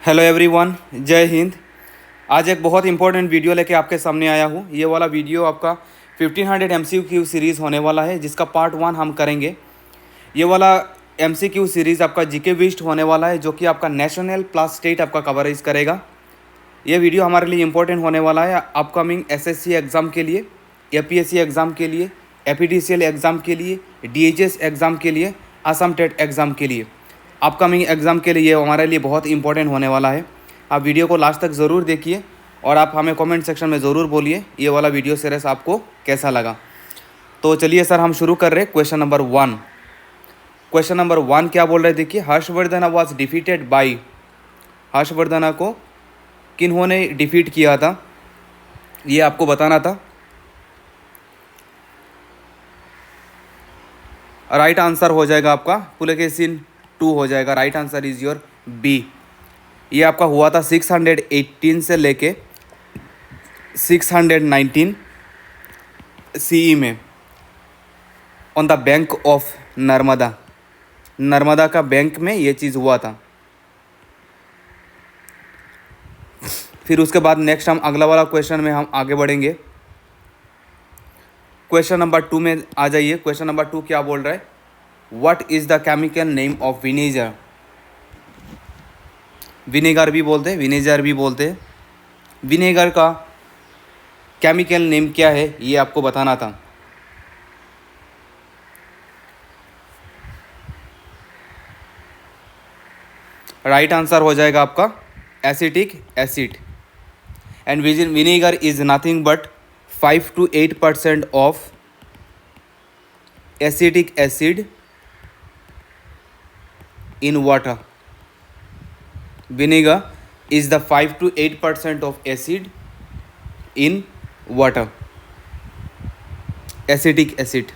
Hello everyone, जय हिंद। आज एक बहुत इंपॉर्टेंट वीडियो लेके आपके सामने आया हूँ। ये वाला वीडियो आपका 1500 MCQ सीरीज़ होने वाला है, जिसका पार्ट 1 हम करेंगे। ये वाला MCQ सीरीज़ आपका जीके बेस्ड होने वाला है, जो कि आपका नेशनल प्लस स्टेट आपका कवरेज करेगा। ये वीडियो हमारे लिए इंपॉर्टेंट होने वाला है अपकमिंग SSC एग्ज़ाम के लिए, APSC एग्ज़ाम के लिए, APDCL एग्ज़ाम के लिए, DHS एग्ज़ाम के लिए, असम टेट एग्ज़ाम के लिए। अपकमिंग एग्ज़ाम के लिए ये हमारे लिए बहुत इंपॉर्टेंट होने वाला है। आप वीडियो को लास्ट तक ज़रूर देखिए और आप हमें कमेंट सेक्शन में ज़रूर बोलिए ये वाला वीडियो सीरीज आपको कैसा लगा। तो चलिए सर, हम शुरू कर रहे हैं। Question number 1। क्वेश्चन नंबर 1 क्या बोल रहे हैं, देखिए। Harshvardhan was defeated by, Harshvardhan को किन्होंने डिफीट किया था, ये आपको बताना था। राइट आंसर हो जाएगा आपका पुलकेशिन 2 हो जाएगा। Right answer is your B. ये आपका हुआ था 618 से लेके 619 CE में, on the bank of Narmada. Narmada का बैंक में ये चीज़ हुआ था। फिर उसके बाद नेक्स्ट हम अगला वाला क्वेश्चन में हम आगे बढ़ेंगे। क्वेश्चन नंबर 2 में आ जाइए। क्वेश्चन नंबर 2 क्या बोल रहा है, what is the chemical name of vinegar. Vinegar भी बोलते हैं, विनेगर भी बोलते हैं। विनेगर का केमिकल नेम क्या है, ये आपको बताना था। राइट आंसर हो जाएगा आपका acetic acid. And vinegar is nothing but 5 to 8% of acetic acid in water. Vinegar is the 5 to 8% of acid in water. Acetic acid.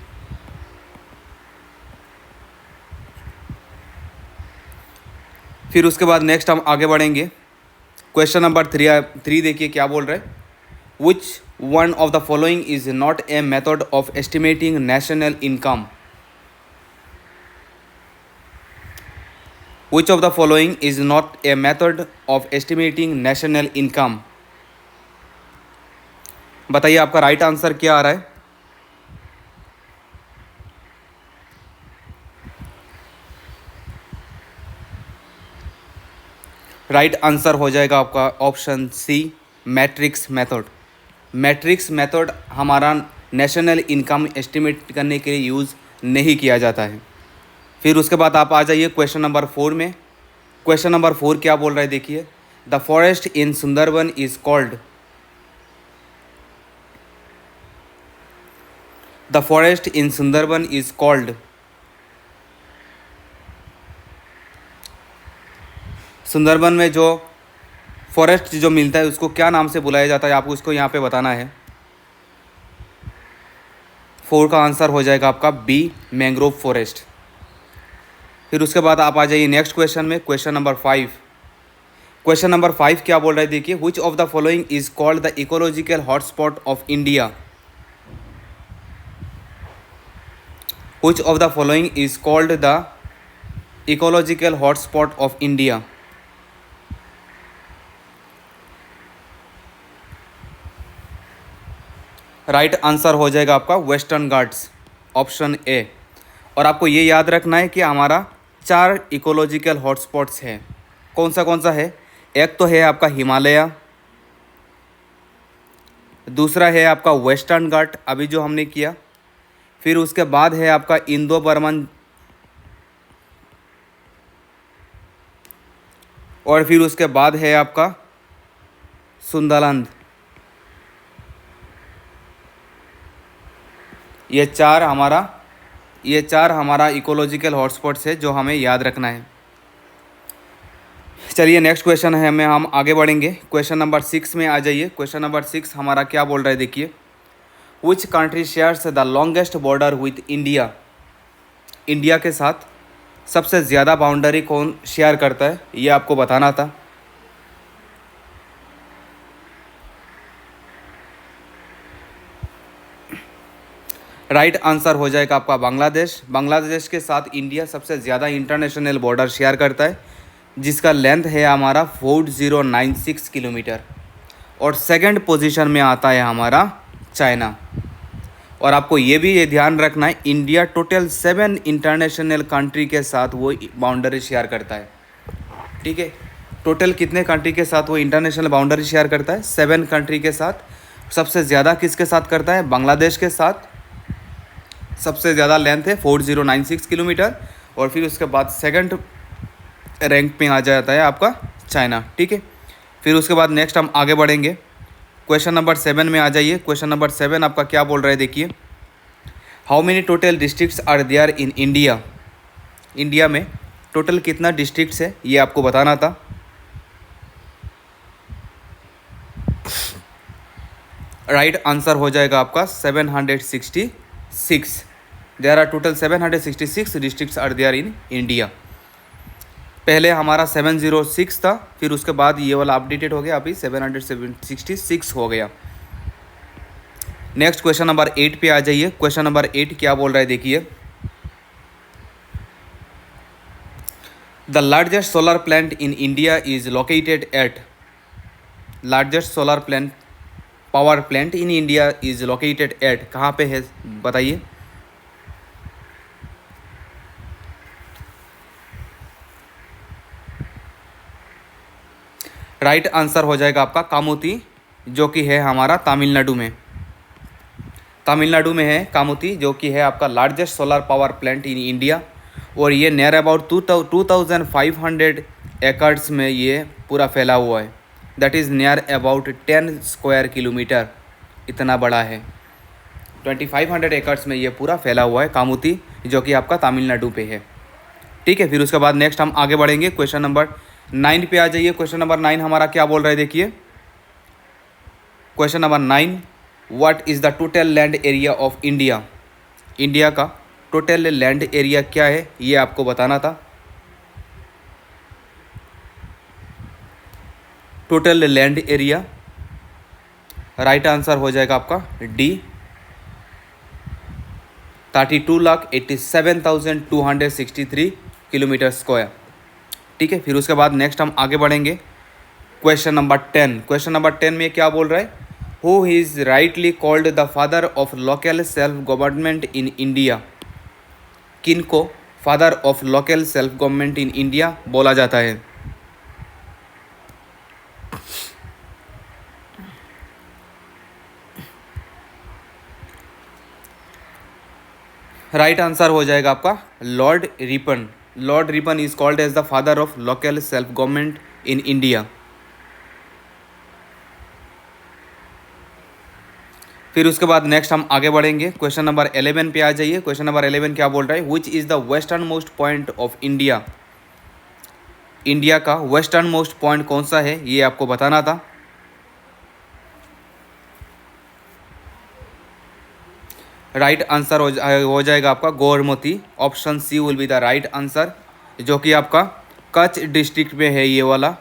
फिर उसके बाद नेक्स्ट हम आगे बढ़ेंगे। क्वेश्चन नंबर 3 देखिए क्या बोल रहे हैं। Which one of the following is not a method of estimating national income? Which of the following is not a method of estimating national income? बताइए आपका राइट आंसर क्या आ रहा है। राइट आंसर हो जाएगा आपका option C, matrix method. Matrix method national income इनकम एस्टिमेट करने के लिए यूज़ नहीं किया जाता है। फिर उसके बाद आप आ जाइए क्वेश्चन नंबर 4 में। क्वेश्चन नंबर 4 क्या बोल रहा है, देखिए। The forest in Sundarban is called, the forest in Sundarban is called. Sundarban में जो फॉरेस्ट जो मिलता है उसको क्या नाम से बुलाया जाता है, आपको उसको यहाँ पे बताना है। 4 का आंसर हो जाएगा आपका बी, मैंग्रोव फॉरेस्ट। फिर उसके बाद आप आ जाइए नेक्स्ट क्वेश्चन में। Question number 5। क्वेश्चन नंबर 5 क्या बोल रहा है, देखिए। Which of the following is called the ecological hotspot of India. Which of the following is called the ecological hotspot of India. Right answer हो जाएगा आपका वेस्टर्न घाट्स, ऑप्शन ए। और आपको ये याद रखना है कि हमारा 4 इकोलॉजिकल हॉटस्पॉट्स हैं। कौन सा है, एक तो है आपका हिमालय, दूसरा है आपका वेस्टर्न घाट अभी जो हमने किया, फिर उसके बाद है आपका इंडो बर्मन, और फिर उसके बाद है आपका सुंदरलैंड। ये चार हमारा इकोलॉजिकल हॉटस्पॉट्स है जो हमें याद रखना है। चलिए नेक्स्ट क्वेश्चन है में हम आगे बढ़ेंगे। क्वेश्चन नंबर 6 में आ जाइए। क्वेश्चन नंबर 6 हमारा क्या बोल रहा है, देखिए। Which country shares the longest border with India. India के साथ सबसे ज़्यादा बाउंड्री कौन शेयर करता है, ये आपको बताना था। राइट आंसर हो जाएगा आपका बांग्लादेश। बांग्लादेश के साथ इंडिया सबसे ज़्यादा इंटरनेशनल बॉर्डर शेयर करता है। जिसका लेंथ है हमारा 4096 किलोमीटर। और सेकंड पोजीशन में आता है हमारा चाइना। और आपको ये ध्यान रखना है, इंडिया टोटल 7 इंटरनेशनल कंट्री के साथ वो बाउंड्री शेयर करता है। ठीक है, टोटल कितने कंट्री के साथ वो इंटरनेशनल बाउंड्री शेयर करता है? 7 कंट्री के साथ। सबसे ज़्यादा किसके साथ करता है? बांग्लादेश के साथ। सबसे ज़्यादा लेंथ है 4096 किलोमीटर। और फिर उसके बाद सेकंड रैंक पे आ जाता है आपका चाइना। ठीक है, फिर उसके बाद नेक्स्ट हम आगे बढ़ेंगे। क्वेश्चन नंबर 7 में आ जाइए। क्वेश्चन नंबर 7 आपका क्या बोल रहा है, देखिए। How many total districts are there in India? India में टोटल कितना डिस्ट्रिक्ट्स है ये आपको बताना था। राइट आंसर हो जाएगा आपका 766। There are total 766 districts are there in India. पहले हमारा 706 था, फिर उसके बाद ये वाला अपडेटेड हो गया, अभी 766 हो गया। नेक्स्ट क्वेश्चन नंबर 8 पे आ जाइए। क्वेश्चन नंबर 8 क्या बोल रहा है, देखिए। The largest solar plant in India is located at. Largest solar plant, power plant in India is located at, कहाँ पे है बताइए। राइट आंसर हो जाएगा आपका कामुती, जो कि है हमारा तमिलनाडु में। तमिलनाडु में है कामुती, जो कि है आपका largest solar power plant in India. और ये नियर अबाउट 2500 एकर्स में ये पूरा फैला हुआ है। That is near about 10 square kilometre, इतना बड़ा है। 2500 एकर्स में ये पूरा फैला हुआ है कामुती, जो कि आपका तमिलनाडु पे है। ठीक है, फिर उसके बाद नेक्स्ट हम आगे बढ़ेंगे। क्वेश्चन नंबर 9 पे आ जाइए। क्वेश्चन नंबर 9 हमारा क्या बोल रहा है, देखिए। Question number 9, what is the total land area of India? India का टोटल लैंड एरिया क्या है ये आपको बताना था। Total land area, right answer हो जाएगा आपका डी, 32,87,263 किलोमीटर स्क्वायर। ठीक है, फिर उसके बाद नेक्स्ट हम आगे बढ़ेंगे। Question number 10। क्वेश्चन नंबर 10 में क्या बोल रहा है, who is rightly called the father of local self government in India? किन को father of local self government in India बोला जाता है? राइट आंसर हो जाएगा आपका Lord Ripon. Lord Ripon is called as the father of local self government in India. फिर उसके बाद नेक्स्ट हम आगे बढ़ेंगे। क्वेश्चन नंबर 11 पे आ जाइए। क्वेश्चन नंबर 11 क्या बोल रहा है, which is the western most point of India? India का वेस्टर्न मोस्ट पॉइंट कौन सा है ये आपको बताना था। राइट आंसर हो जाएगा आपका गोरमती। Option C will be the right answer, जो कि आपका कच्छ डिस्ट्रिक्ट में है। ये वाला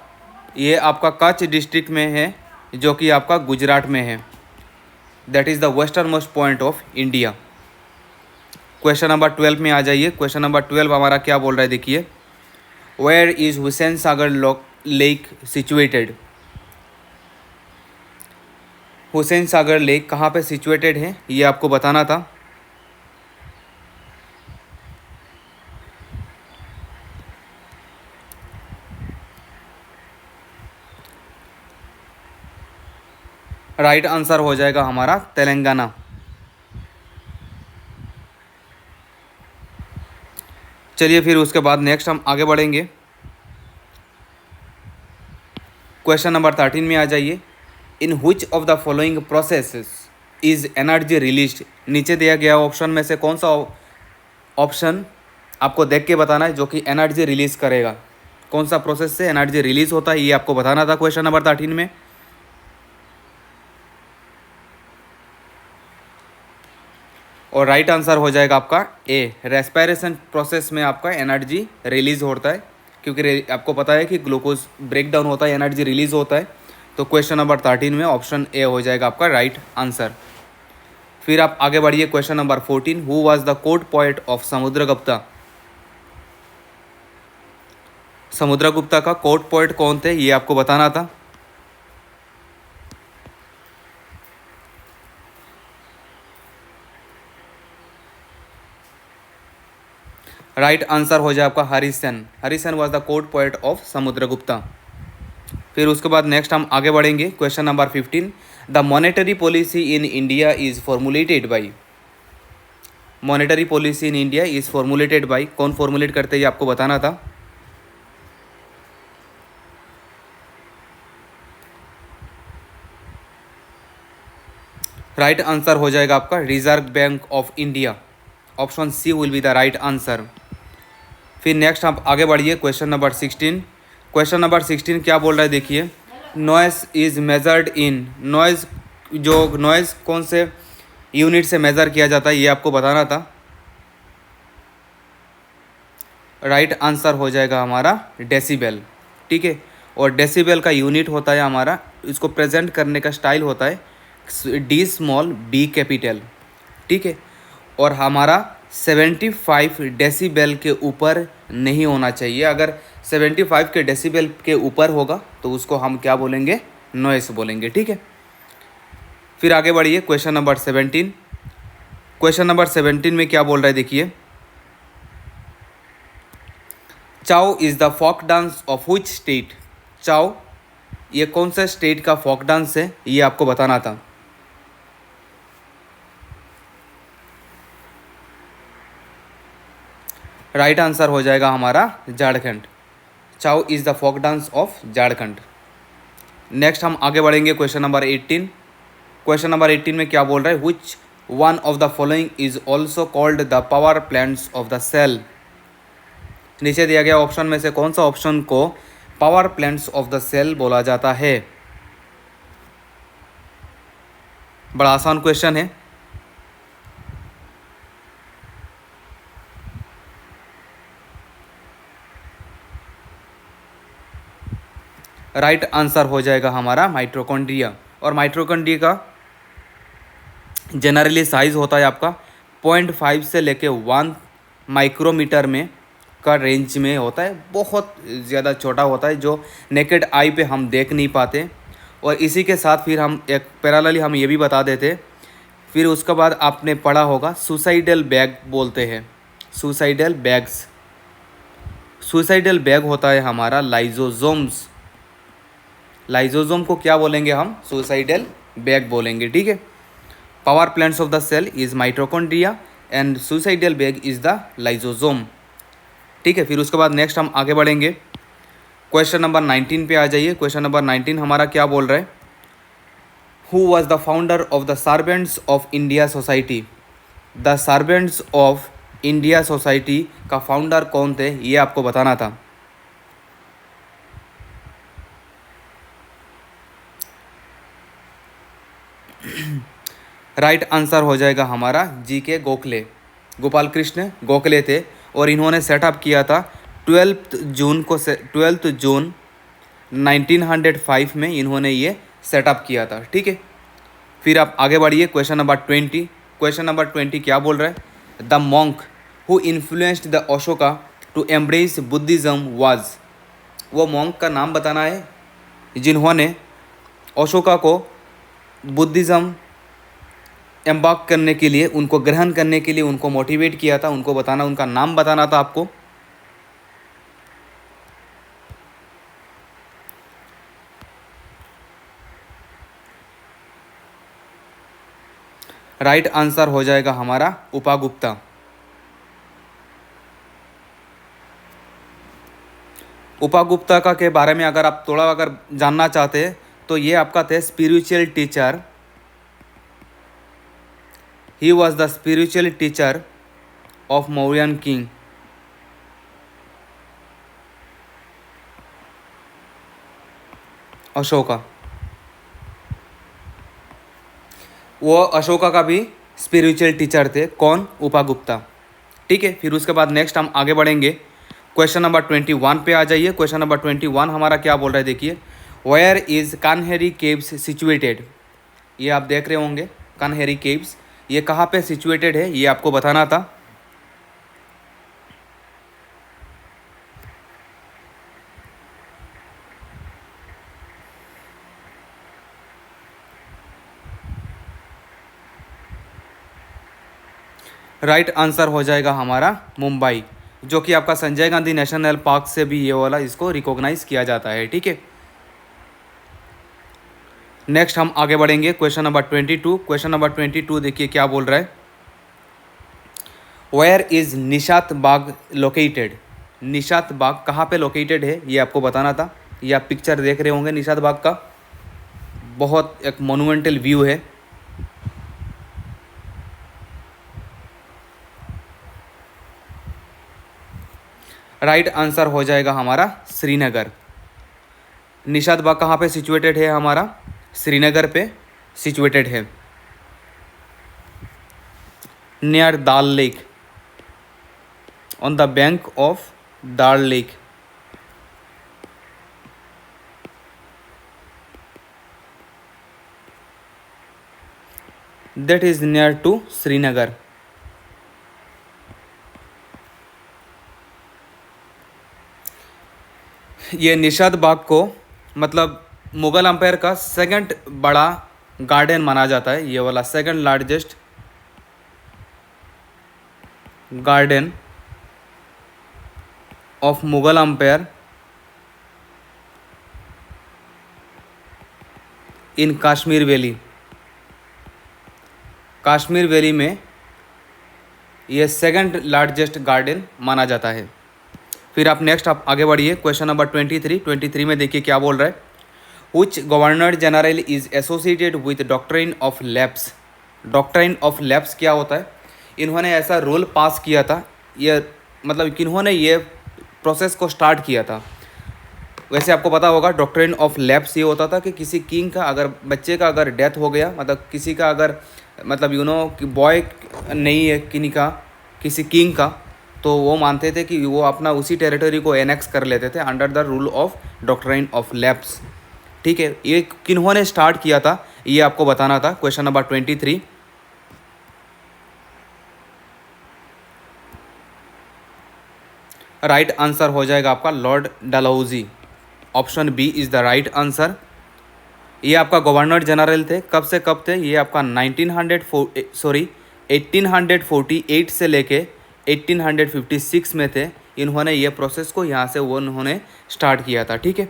ये आपका कच्छ डिस्ट्रिक्ट में है, जो कि आपका गुजरात में है। That is the western most point of India. Question number 12 में आ जाइए। क्वेश्चन नंबर 12 हमारा क्या बोल रहा है, देखिए। Where is Hussain Sagar lake situated? Hussain Sagar lake कहाँ पे सिचुएटेड है ये आपको बताना था। राइट आंसर हो जाएगा हमारा तेलंगाना। चलिए फिर उसके बाद नेक्स्ट हम आगे बढ़ेंगे। क्वेश्चन नंबर 13 में आ जाइए। In which of the following processes is energy release? नीचे दिया गया ऑप्शन में से कौन सा ऑप्शन आपको देख के बताना है जो कि एनर्जी रिलीज करेगा। कौन सा प्रोसेस से एनर्जी रिलीज होता है ये आपको बताना था क्वेश्चन नंबर 13 में। और राइट आंसर हो जाएगा आपका ए, रेस्पिरेशन प्रोसेस में आपका एनर्जी रिलीज होता है, क्योंकि आपको पता है कि ग्लूकोज ब्रेक डाउन होता है, एनर्जी रिलीज होता है। तो क्वेश्चन नंबर 13 में ऑप्शन ए हो जाएगा आपका राइट आंसर। फिर आप आगे बढ़िए। Question number 14, who was the court poet of Samudragupta? Samudragupta का कोर्ट पोएट कौन थे ये आपको बताना था। राइट आंसर हो जाए आपका Harisena. Harisena was the court poet of Samudragupta. फिर उसके बाद नेक्स्ट हम आगे बढ़ेंगे question number 15। The monetary policy in India is formulated by. Monetary policy in India is formulated by, कौन फॉर्मुलेट करते हैं ये आपको बताना था। राइट आंसर हो जाएगा आपका Reserve Bank of India. Option C will be the right answer. फिर नेक्स्ट आप आगे बढ़िए क्वेश्चन नंबर 16। क्वेश्चन नंबर 16 क्या बोल रहा है देखिए। Noise is measured in. Noise, जो नॉइस कौन से यूनिट से मेज़र किया जाता है ये आपको बताना था। राइट आंसर हो जाएगा हमारा डेसिबल। ठीक है, और डेसिबल का यूनिट होता है हमारा, इसको प्रेजेंट करने का स्टाइल होता है डी स्मॉल बी कैपिटल। ठीक है, और हमारा 75 डेसिबल के ऊपर नहीं होना चाहिए। अगर 75 के डेसिबल के ऊपर होगा तो उसको हम क्या बोलेंगे, नॉइस बोलेंगे। ठीक है, फिर आगे बढ़िए क्वेश्चन नंबर 17। क्वेश्चन नंबर 17 में क्या बोल रहा है देखिए। Chhau is the folk dance of which state. Chhau ये कौन सा स्टेट का फोक डांस है ये आपको बताना था। राइट आंसर हो जाएगा हमारा Jharkhand. Chhau is the folk dance of Jharkhand. Next हम आगे बढ़ेंगे क्वेश्चन नंबर 18। क्वेश्चन नंबर 18 में क्या बोल रहा है। Which one of the following is also called the power plants of the cell. नीचे दिया गया ऑप्शन में से कौन सा ऑप्शन को power plants of the cell बोला जाता है। बड़ा आसान क्वेश्चन है। राइट आंसर हो जाएगा हमारा माइटोकॉन्ड्रिया। और माइटोकॉन्ड्रिया का जनरली साइज़ होता है आपका 0.5 से लेके 1 माइक्रोमीटर में का रेंज में होता है। बहुत ज़्यादा छोटा होता है जो नेकेड आई पे हम देख नहीं पाते। और इसी के साथ फिर हम एक पैरेलली हम ये भी बता देते, फिर उसके बाद आपने पढ़ा होगा सुसाइडल बैग बोलते हैं। सुसाइडल बैग्स, सुसाइडल बैग होता है हमारा लाइजोजोम्स। लाइजोजोम को क्या बोलेंगे हम, सुसाइडल बैग बोलेंगे। ठीक है, power plants of the cell is mitochondria and suicidal bag is the lysosome. ठीक है, फिर उसके बाद नेक्स्ट हम आगे बढ़ेंगे क्वेश्चन नंबर 19 पे आ जाइए। क्वेश्चन नंबर 19 हमारा क्या बोल रहा है। Who was the founder of the servants of India society. The servants of India society का फाउंडर कौन थे ये आपको बताना था। राइट आंसर हो जाएगा हमारा जी.के. गोखले। गोपाल कृष्ण गोखले थे और इन्होंने सेटअप किया था 12 जून 1905 में इन्होंने ये सेटअप किया था। ठीक है, फिर आप आगे बढ़िए क्वेश्चन नंबर 20। क्वेश्चन नंबर 20 क्या बोल रहा है। The monk who influenced the Ashoka to embrace Buddhism was. वो मॉन्क का नाम बताना है जिन्होंने अशोका को बुद्धिज़्म एम्बार्क करने के लिए, उनको ग्रहण करने के लिए उनको मोटिवेट किया था। उनको बताना, उनका नाम बताना था आपको। राइट आंसर हो जाएगा हमारा उपागुप्ता। उपागुप्ता का के बारे में अगर आप थोड़ा अगर जानना चाहते हैं तो ये आपका थे spiritual teacher. He was the spiritual teacher of Mauryan king. Ashoka, वो अशोका का भी स्पिरिचुअल टीचर थे। कौन, उपागुप्ता। ठीक है, फिर उसके बाद नेक्स्ट हम आगे बढ़ेंगे क्वेश्चन नंबर 21 पे आ जाइए। क्वेश्चन नंबर 21 हमारा क्या बोल रहा है देखिए। Where is Kanheri caves situated. ये आप देख रहे होंगे कान्हेरी केव्स, ये कहाँ पे सिचुएटेड है ये आपको बताना था। राइट आंसर हो जाएगा हमारा मुंबई, जो कि आपका संजय गांधी नेशनल पार्क से भी ये वाला इसको रिकॉग्नाइज किया जाता है। ठीक है, नेक्स्ट हम आगे बढ़ेंगे क्वेश्चन नंबर 22। क्वेश्चन नंबर 22 देखिए क्या बोल रहा है। Where is Nishat Bagh located? Nishat Bagh कहाँ पे लोकेटेड है ये आपको बताना था। ये आप पिक्चर देख रहे होंगे निशात बाग का, बहुत एक मोन्यूमेंटल व्यू है। राइट आंसर हो जाएगा हमारा श्रीनगर। निशात बाग कहाँ पे सिचुएटेड है? हमारा श्रीनगर पे सिचुएटेड है, near Dal lake, on the bank of Dal lake. That is near to Srinagar. ये निशात बाग को मतलब मुगल एम्पायर का सेकंड बड़ा गार्डन माना जाता है। ये वाला second largest garden of Mughal empire in Kashmir valley. Kashmir valley में ये सेकंड लार्जेस्ट गार्डन माना जाता है। फिर आप नेक्स्ट आप आगे बढ़िए क्वेश्चन नंबर 23 में देखिए क्या बोल रहा है। Which governor general is associated with doctrine of lapse? Doctrine of lapse क्या होता है? इन्होंने ऐसा रूल पास किया था, ये मतलब किन्होंने ये प्रोसेस को स्टार्ट किया था। वैसे आपको पता होगा डॉक्ट्रिन ऑफ लैप्स ये होता था कि किसी किंग का अगर बच्चे का अगर डेथ हो गया, मतलब किसी का अगर मतलब कि बॉय नहीं है किन्हीं का, किसी किंग का, तो वो मानते थे कि वो अपना उसी टेरिटरी को एनेक्स कर लेते थे under the rule of doctrine of lapse. ठीक है, ये किन्होंने स्टार्ट किया था ये आपको बताना था। Question number 23। राइट आंसर हो जाएगा आपका Lord Dalhousie. Option B is the right answer. ये आपका गवर्नर जनरल थे, कब से कब थे? ये आपका 1848 से लेके 1856 में थे। इन्होंने ये प्रोसेस को यहाँ से वो उन्होंने स्टार्ट किया था। ठीक है,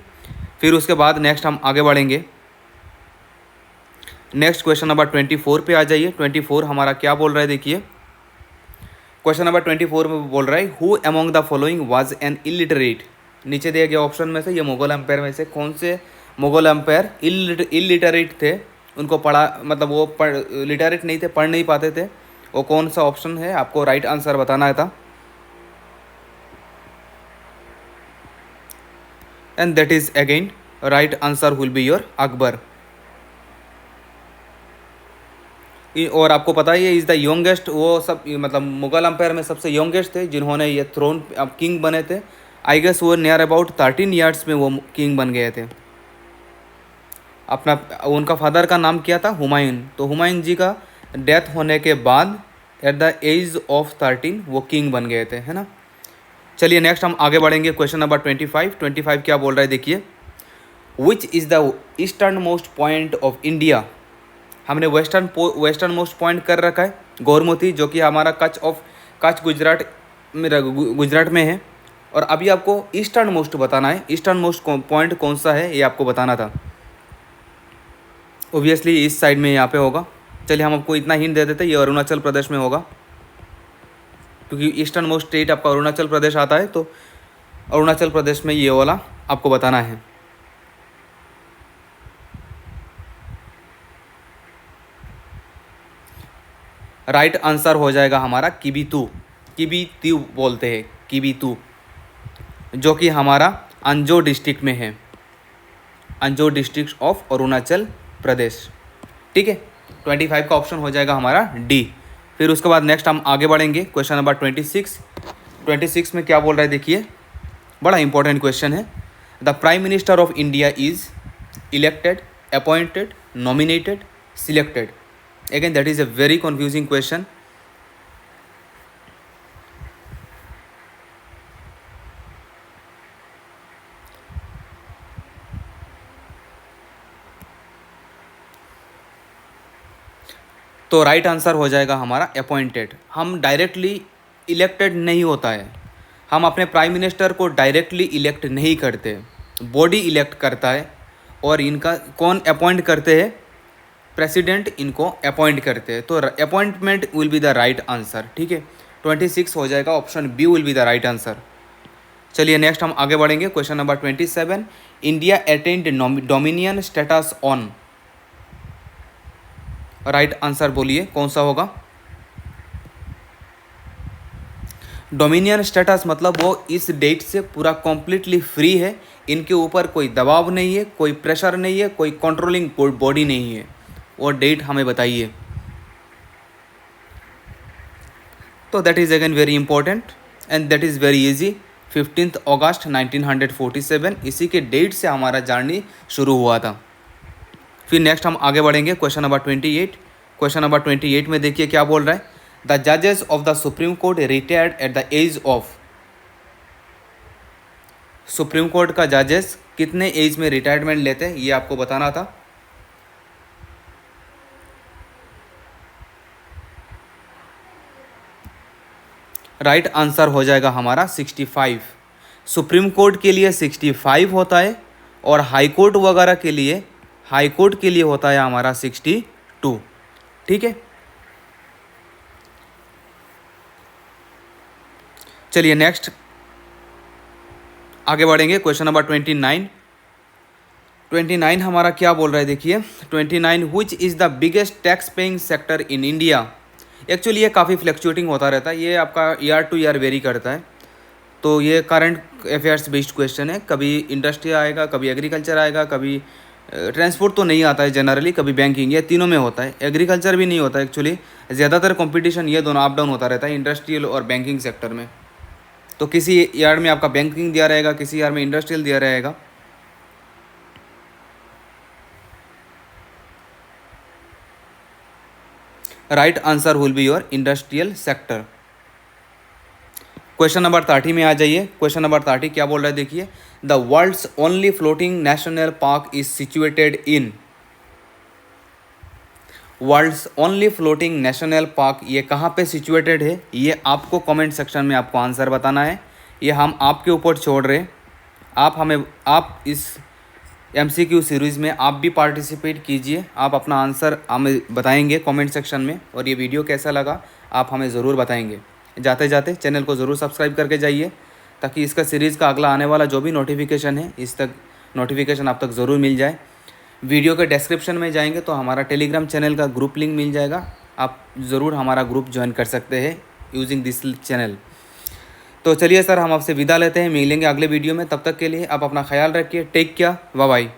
फिर उसके बाद नेक्स्ट हम आगे बढ़ेंगे। नेक्स्ट क्वेश्चन नंबर 24 पे आ जाइए। 24 हमारा क्या बोल रहा है देखिए। क्वेश्चन नंबर 24 में बोल रहा है who among the following was an illiterate? नीचे दिए गए ऑप्शन में से ये मुगल एम्पायर में से कौन से मुगल एम्पायर इलिटरेट थे? उनको पढ़ा मतलब वो लिटरेट नहीं थे, पढ़ नहीं पाते थे। वो कौन सा ऑप्शन है आपको राइट आंसर बताना था। And that is again right answer will be your Akbar. और आपको पता ही है इज़ द यंगेस्ट, वो सब मतलब मुगल एम्पायर में सबसे यंगेस्ट थे जिन्होंने ये थ्रोन किंग बने थे। आई गेस वो नियर अबाउट 13 ईयर्स में वो किंग बन गए थे। अपना उनका फादर का नाम क्या था? हुमायूं। तो हुमायूं जी का डेथ होने के बाद एट द एज ऑफ 13 वो किंग बन गए थे, है ना। चलिए नेक्स्ट हम आगे बढ़ेंगे क्वेश्चन नंबर 25 क्या बोल रहा है देखिए। Which is the eastern most point of India? हमने वेस्टर्न मोस्ट पॉइंट कर रखा है गोरमुती, जो कि हमारा कच्छ गुजरात में है। और अभी आपको ईस्टर्न मोस्ट बताना है। ईस्टर्न मोस्ट पॉइंट कौन सा है ये आपको बताना था। ओबियसली इस साइड में यहाँ पे होगा। चलिए हम आपको इतना हिंट दे देते, ये अरुणाचल प्रदेश में होगा, क्योंकि ईस्टर्न मोस्ट स्टेट आपका अरुणाचल प्रदेश आता है। तो अरुणाचल प्रदेश में ये वाला आपको बताना है। राइट आंसर हो जाएगा हमारा किबीतू। किबीतू बोलते हैं, किबीतू, जो कि हमारा अंजो डिस्ट्रिक्ट में है, अंजो डिस्ट्रिक्ट ऑफ अरुणाचल प्रदेश। ठीक है, 25 का ऑप्शन हो जाएगा हमारा डी। फिर उसके बाद नेक्स्ट हम आगे बढ़ेंगे क्वेश्चन नंबर 26 में क्या बोल रहा है देखिए, बड़ा इंपॉर्टेंट क्वेश्चन है। The prime minister of India is elected, appointed, nominated, selected? Again, that is a very confusing question. तो राइट आंसर हो जाएगा हमारा अपॉइंटेड। हम डायरेक्टली इलेक्टेड नहीं होता है, हम अपने प्राइम मिनिस्टर को डायरेक्टली इलेक्ट नहीं करते, बॉडी इलेक्ट करता है। और इनका कौन अपॉइंट करते हैं? प्रेसिडेंट इनको अपॉइंट करते हैं। तो appointment will be the right answer. ठीक है, 26 हो जाएगा, option B will be the right answer. चलिए नेक्स्ट हम आगे बढ़ेंगे। Question number 27, India attend dominion status on. Right answer बोलिए कौन सा होगा? डोमिनियन स्टेटस मतलब वो इस डेट से पूरा कॉम्प्लीटली फ्री है, इनके ऊपर कोई दबाव नहीं है, कोई प्रेशर नहीं है, कोई कंट्रोलिंग बॉडी नहीं है। वो डेट हमें बताइए। तो that is again very important and that is very easy. 15 अगस्त 1947 इसी के डेट से हमारा जर्नी शुरू हुआ था। फिर नेक्स्ट हम आगे बढ़ेंगे। Question number 28। क्वेश्चन नंबर 28 में देखिए क्या बोल रहा है। द जजेस of the Supreme Court retired at the age of. Supreme Court का जजेस कितने एज में रिटायरमेंट लेते हैं ये आपको बताना था। राइट आंसर हो जाएगा हमारा 65। सुप्रीम कोर्ट के लिए 65 होता है और हाई कोर्ट वगैरह के लिए, हाई कोर्ट के लिए होता है हमारा 62। ठीक है, चलिए नेक्स्ट आगे बढ़ेंगे। क्वेश्चन नंबर 29 हमारा क्या बोल रहा है देखिए। 29, which is the biggest tax paying sector in India. Actually ये काफ़ी फ्लक्चुएटिंग होता रहता है, ये आपका ईयर टू ईयर वेरी करता है। तो ये करंट अफेयर्स बेस्ड क्वेश्चन है, कभी इंडस्ट्री आएगा, कभी एग्रीकल्चर आएगा, कभी ट्रांसपोर्ट तो नहीं आता है जनरली, कभी बैंकिंग, ये तीनों में होता है। एग्रीकल्चर भी नहीं होता एक्चुअली, ज़्यादातर कंपटीशन ये दोनों अप डाउन होता रहता है इंडस्ट्रियल और बैंकिंग सेक्टर में। तो किसी ईयर में आपका बैंकिंग दिया रहेगा, किसी ईयर में इंडस्ट्रियल दिया रहेगा। Right answer will be your industrial sector. Question number 30 में आ जाइए। क्वेश्चन नंबर 30 क्या बोल रहा है देखिए। The world's only floating national park is situated in. World's only floating national park ये कहाँ पे सिचुएटेड है, ये आपको कमेंट सेक्शन में आपको आंसर बताना है। ये हम आपके ऊपर छोड़ रहे हैं, आप इस MCQ सीरीज़ में आप भी पार्टिसिपेट कीजिए। आप अपना आंसर हमें बताएंगे कमेंट सेक्शन में, और ये वीडियो कैसा लगा आप हमें ज़रूर बताएंगे। जाते जाते चैनल को ज़रूर सब्सक्राइब करके जाइए, ताकि इसका सीरीज़ का अगला आने वाला जो भी नोटिफिकेशन है, इस तक नोटिफिकेशन आप तक ज़रूर मिल जाए। वीडियो के डिस्क्रिप्शन में जाएंगे तो हमारा टेलीग्राम चैनल का ग्रुप लिंक मिल जाएगा, आप ज़रूर हमारा ग्रुप ज्वाइन कर सकते हैं यूजिंग दिस चैनल। तो चलिए सर, हम आपसे विदा लेते हैं, मिलेंगे अगले वीडियो में। तब तक के लिए आप अपना ख्याल रखिए। Take care, bye bye.